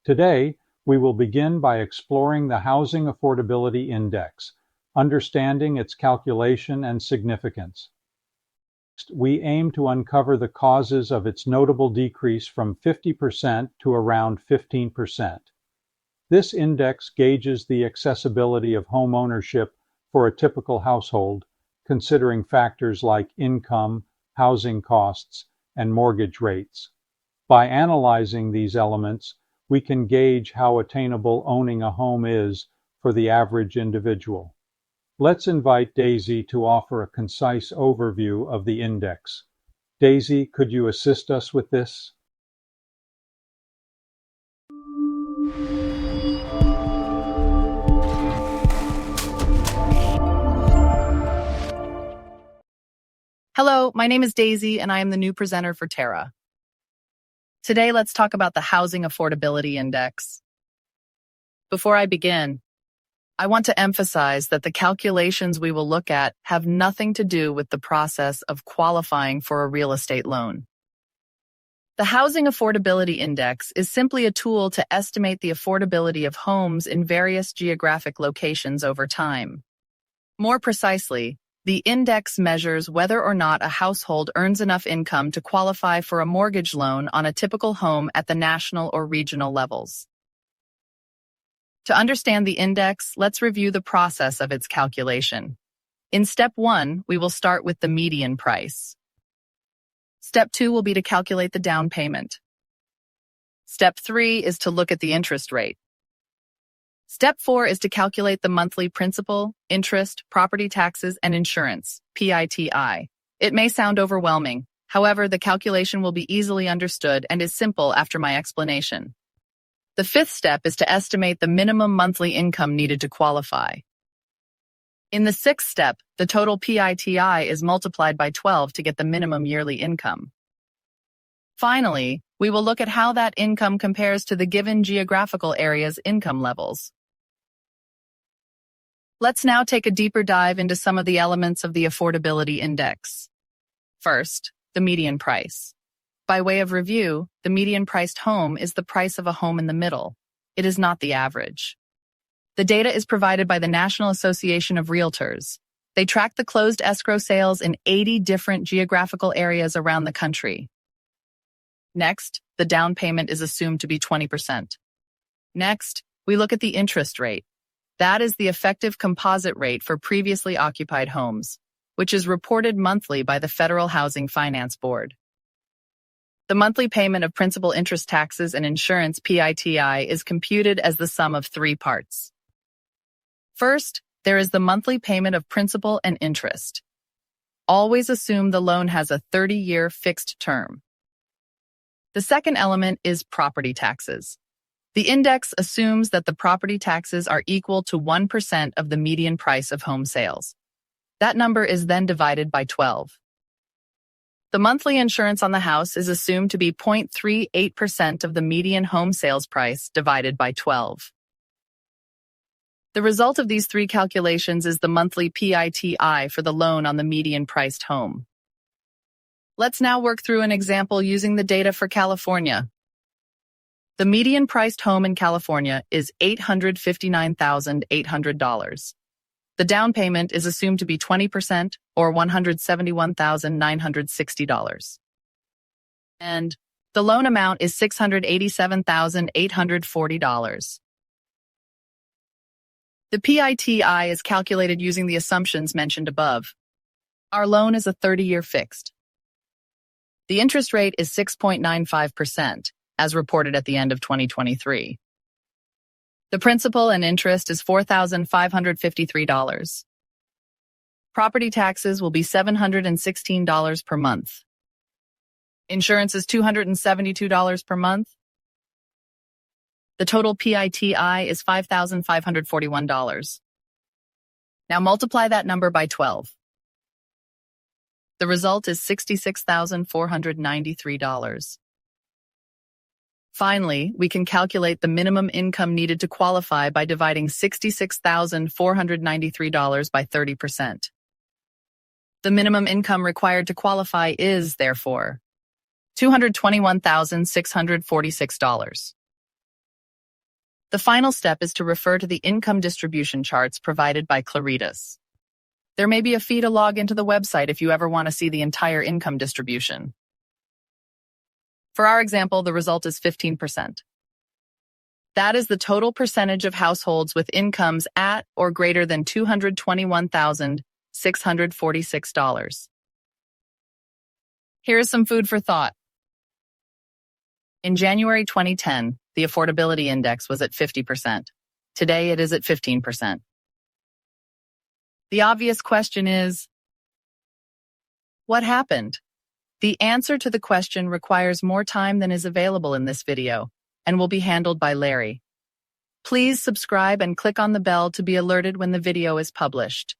Today, we will begin by exploring the Housing Affordability Index, understanding its calculation and significance. We aim to uncover the causes of its notable decrease from 50% to around 15%. This index gauges the accessibility of home ownership for a typical household, considering factors like income, housing costs, and mortgage rates. By analyzing these elements, we can gauge how attainable owning a home is for the average individual. Let's invite Daisy to offer a concise overview of the index. Daisy, could you assist us with this? Hello, my name is Daisy, and I am the new presenter for Terra. Today, let's talk about the Housing Affordability Index. Before I begin, I want to emphasize that the calculations we will look at have nothing to do with the process of qualifying for a real estate loan. The Housing Affordability Index is simply a tool to estimate the affordability of homes in various geographic locations over time. More precisely, the index measures whether or not a household earns enough income to qualify for a mortgage loan on a typical home at the national or regional levels. To understand the index, let's review the process of its calculation. In Step 1, we will start with the median price. Step 2 will be to calculate the down payment. Step 3 is to look at the interest rate. Step 4 is to calculate the monthly principal, interest, property taxes, and insurance, PITI. It may sound overwhelming. However, the calculation will be easily understood and is simple after my explanation. The fifth step is to estimate the minimum monthly income needed to qualify. In the sixth step, the total PITI is multiplied by 12 to get the minimum yearly income. Finally, we will look at how that income compares to the given geographical area's income levels. Let's now take a deeper dive into some of the elements of the Affordability Index. First, the median price. By way of review, the median-priced home is the price of a home in the middle. It is not the average. The data is provided by the National Association of Realtors. They track the closed escrow sales in 80 different geographical areas around the country. Next, the down payment is assumed to be 20%. Next, we look at the interest rate. That is the effective composite rate for previously occupied homes, which is reported monthly by the Federal Housing Finance Board. The monthly payment of principal, interest, taxes, and insurance, PITI, is computed as the sum of three parts. First, there is the monthly payment of principal and interest. Always assume the loan has a 30-year fixed term. The second element is property taxes. The index assumes that the property taxes are equal to 1% of the median price of home sales. That number is then divided by 12. The monthly insurance on the house is assumed to be 0.38% of the median home sales price divided by 12. The result of these three calculations is the monthly PITI for the loan on the median-priced home. Let's now work through an example using the data for California. The median-priced home in California is $859,800. The down payment is assumed to be 20% or $171,960. And the loan amount is $687,840. The PITI is calculated using the assumptions mentioned above. Our loan is a 30-year fixed. The interest rate is 6.95%, as reported at the end of 2023. The principal and interest is $4,553. Property taxes will be $716 per month. Insurance is $272 per month. The total PITI is $5,541. Now multiply that number by 12. The result is $66,493. Finally, we can calculate the minimum income needed to qualify by dividing $66,493 by 30%. The minimum income required to qualify is, therefore, $221,646. The final step is to refer to the income distribution charts provided by Claritas. There may be a fee to log into the website if you ever want to see the entire income distribution. For our example, the result is 15%. That is the total percentage of households with incomes at or greater than $221,646. Here is some food for thought. In January 2010, the Affordability Index was at 50%. Today, it is at 15%. The obvious question is, what happened? The answer to the question requires more time than is available in this video and will be handled by Larry. Please subscribe and click on the bell to be alerted when the video is published.